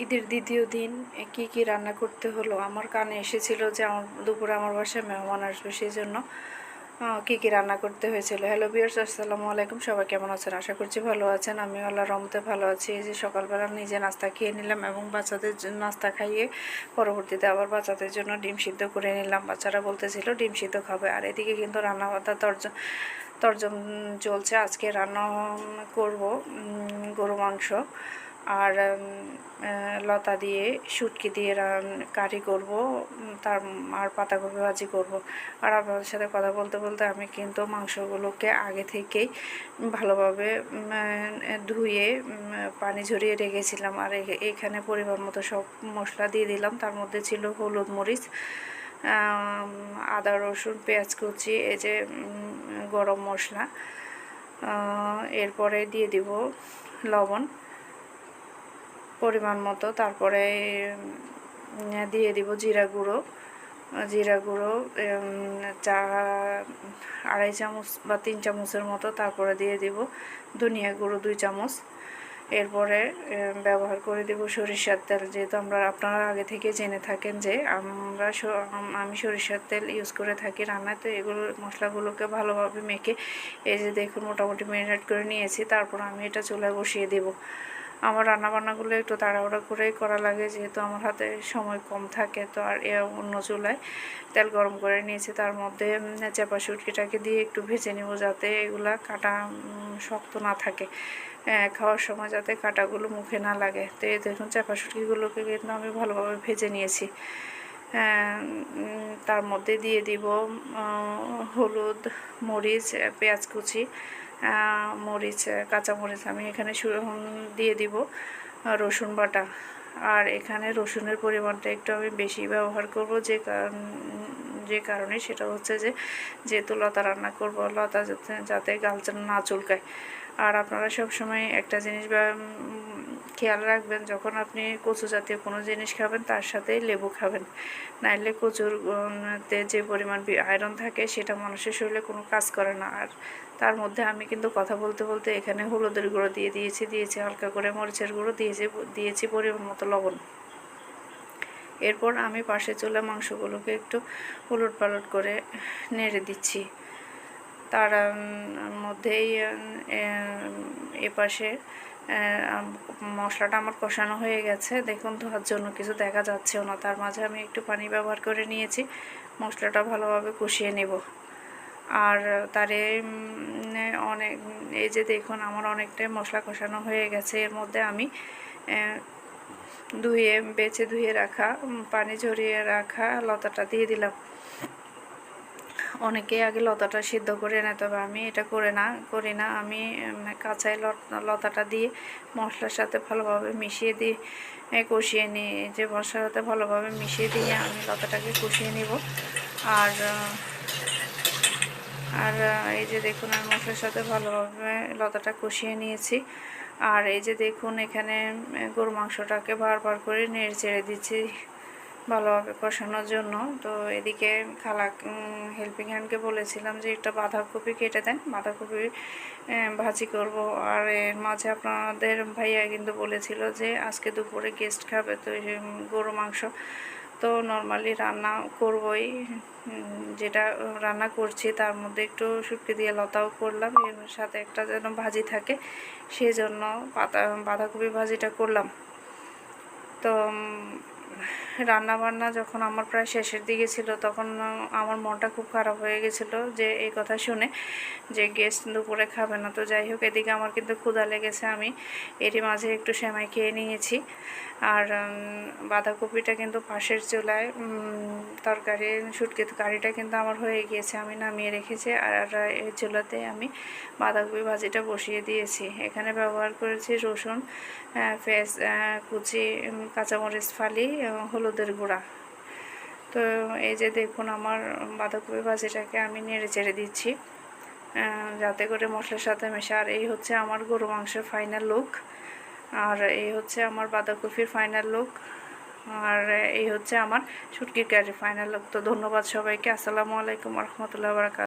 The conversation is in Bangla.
ঈদের দ্বিতীয় দিন কি কি রান্না করতে হলো আমার কানে এসেছিল যে দুপুরে আমার বাসায় মেহমান আসবে, সেই জন্য কি কি রান্না করতে হয়েছিল। হ্যালো ভিউয়ার্স, আসসালামু আলাইকুম। সবাই কেমন আছেন? আশা করছি ভালো আছেন। আমি আল্লাহর রহমতে ভালো আছি। এই যে সকালবেলা নিজে নাস্তা খেয়ে নিলাম এবং বাচ্চাদের নাস্তা খাইয়ে পরবর্তীতে আবার বাচ্চাদের জন্য ডিম সিদ্ধ করে নিলাম। বাচ্চারা বলতেছিল ডিম সিদ্ধ খাবে। আর এদিকে কিন্তু রান্না বান্না তরজম চলছে। আজকে রান্না করব গরু মাংস আর লতা দিয়ে শুটকি দিয়ে কারি করব, আর পাতাকপি ভাজি করব। আর আপনাদের সাথে কথা বলতে বলতে আমি কিন্তু মাংসগুলোকে আগে থেকেই ভালোভাবে ধুয়ে পানি ঝরিয়ে রেখেছিলাম। আর এখানে পরিমাণ মতো সব মশলা দিয়ে দিলাম। তার মধ্যে ছিল হলুদ, মরিচ, আদা, রসুন, পেঁয়াজ কুচি, এই যে গরম মশলা, এরপরে দিয়ে দিব লবণ পরিমাণ মতো। তারপরে দিয়ে দিব জিরা গুঁড়ো, আড়াই চামচ বা 3 চামচের মতো। তারপরে দিয়ে দিব ধনিয়া গুঁড়ো 2 চামচ। এরপরে ব্যবহার করে দেব সরিষার তেল, যেহেতু আপনারা আগে থেকে জেনে থাকেন যে আমি সরিষার তেল ইউজ করে থাকি রান্নায়। তো এগুলো মশলাগুলোকে ভালোভাবে মেখে এই যে দেখুন মোটামুটি ম্যারিনেট করে নিয়েছি। তারপর আমি এটা চুলায় বসিয়ে দেব। আমার রান্নাবান্নাগুলো একটু তাড়াহুড়া করেই করা লাগে, যেহেতু আমার হাতে সময় কম থাকে। তো আর অন্য চুলায় তেল গরম করে নিয়েছি। তার মধ্যে চাপা শুটকিটাকে দিয়ে একটু ভেজে নেব, যাতে এগুলা কাটা শক্ত না থাকে, খাওয়ার সময় যাতে কাটাগুলো মুখে না লাগে। তো এই দেখুন চাপা শুটকিগুলোকে কিন্তু আমি ভালোভাবে ভেজে নিয়েছি। তার মধ্যে দিয়ে দিব হলুদ, মরিচ, পেঁয়াজ কুচি, মরিচ, কাঁচামরিচ আমি এখানে দিয়ে দিব রসুন বাটা। আর এখানে রসুনের পরিমাণটা একটু আমি বেশি ব্যবহার করব, যে কারণে সেটা হচ্ছে যেহেতু লতা রান্না করব, লতা যাতে গাল না চুলকায়। আর আপনারা সবসময় একটা জিনিস খেয়াল রাখবেন, যখন আপনি কচু জাতীয় কোনো জিনিস খাবেন তার সাথে লেবু খাবেন, নাইলে কচুরতে যে পরিমাণ আয়রন থাকে সেটা মানুষের শরীরে কোনো কাজ করে না। আর তার মধ্যে আমি কিন্তু কথা বলতে বলতে এখানে হলুদের গুঁড়ো দিয়েছি হালকা করে, মরিচের গুঁড়ো দিয়েছি পরিমাণ মতো লবণ। এরপর আমি পাশে চুলা মাংসগুলোকে একটু উলট পালট করে নেড়ে দিচ্ছি। তার মধ্যেই এপাশে মশলাটা আমার কষানো হয়ে গেছে। দেখুন ধোয়ার জন্য কিছু দেখা যাচ্ছেও না, তার মাঝে আমি একটু পানি ব্যবহার করে নিয়েছি। মশলাটা ভালোভাবে কষিয়ে নেব। আর তারে এই যে দেখুন আমার অনেকটাই মশলা কষানো হয়ে গেছে। এর মধ্যে আমি বেছে ধুয়ে রাখা, পানি ঝরিয়ে রাখা লতাটা দিয়ে দিলাম। অনেকেই আগে লতাটা সিদ্ধ করে নেয়, তবে আমি এটা করি না। আমি কাঁচাই লতাটা দিয়ে মশলার সাথে ভালোভাবে মিশিয়ে দিয়ে কষিয়ে নিই। যে মশলার সাথে ভালোভাবে মিশিয়ে দিয়ে আমি লতাটাকে কষিয়ে নিব। আর আর এই যে দেখুন আমি মশলার সাথে ভালোভাবে লতাটা কষিয়ে নিয়েছি। আর এই যে দেখুন এখানে গরু মাংসটাকে বারবার করে নেড়ে চেড়ে দিচ্ছি ভালোভাবে কষানোর জন্য। তো এদিকে খালা হেল্পিং হ্যান্ডকে বলেছিলাম যে একটা বাঁধাকপি কেটে দেন, বাঁধাকপি ভাজি করব। আর এর মাঝে আপনাদের ভাইয়া কিন্তু বলেছিল যে আজকে দুপুরে গেস্ট খাবে, তো গরু মাংস তো নর্মালি রান্না করবই, যেটা রান্না করছি তার মধ্যে একটু শুটকি দিয়ে লতাও করলাম, এর সাথে একটা যেন ভাজি থাকে, সেই জন্য বাঁধাকপি ভাজিটা করলাম। তো রান্নাবান্না যখন আমার প্রায় শেষের দিকে ছিল, তখন আমার মনটা খুব খারাপ হয়ে গেছিলো যে এই কথা শুনে যে গেস্ট দুপুরে খাবে না। তো যাই হোক, এদিকে আমার কিন্তু ক্ষুধা লেগেছে, আমি এরই মাঝে একটু সেমাই খেয়ে নিয়েছি। আর বাঁধাকপিটা কিন্তু পাশের চুলায় শুটকির কারিটা কিন্তু আমার হয়ে গিয়েছে, আমি নামিয়ে রেখেছি। আর এই চুলাতে আমি বাঁধাকপি ভাজিটা বসিয়ে দিয়েছি। এখানে ব্যবহার করেছি রসুন, পেঁয়াজ কুচি, কাঁচামরিচ ফালি, হলুদের গুঁড়া। তো এই যে দেখুন আমার বাঁধাকপি ভাজিটাকে আমি নেড়ে চেড়ে দিচ্ছি যাতে করে মশলার সাথে মেশে। আর এই হচ্ছে আমার গরু মাংসের ফাইনাল লুক, আর এই হচ্ছে আমার বাঁধাকপির ফাইনাল লুক, আর এই হচ্ছে আমার শুটকির কারির ফাইনাল লুক। তো ধন্যবাদ সবাইকে। আসসালামু আলাইকুম ওয়া রাহমাতুল্লাহি ওয়া বারাকাতুহু।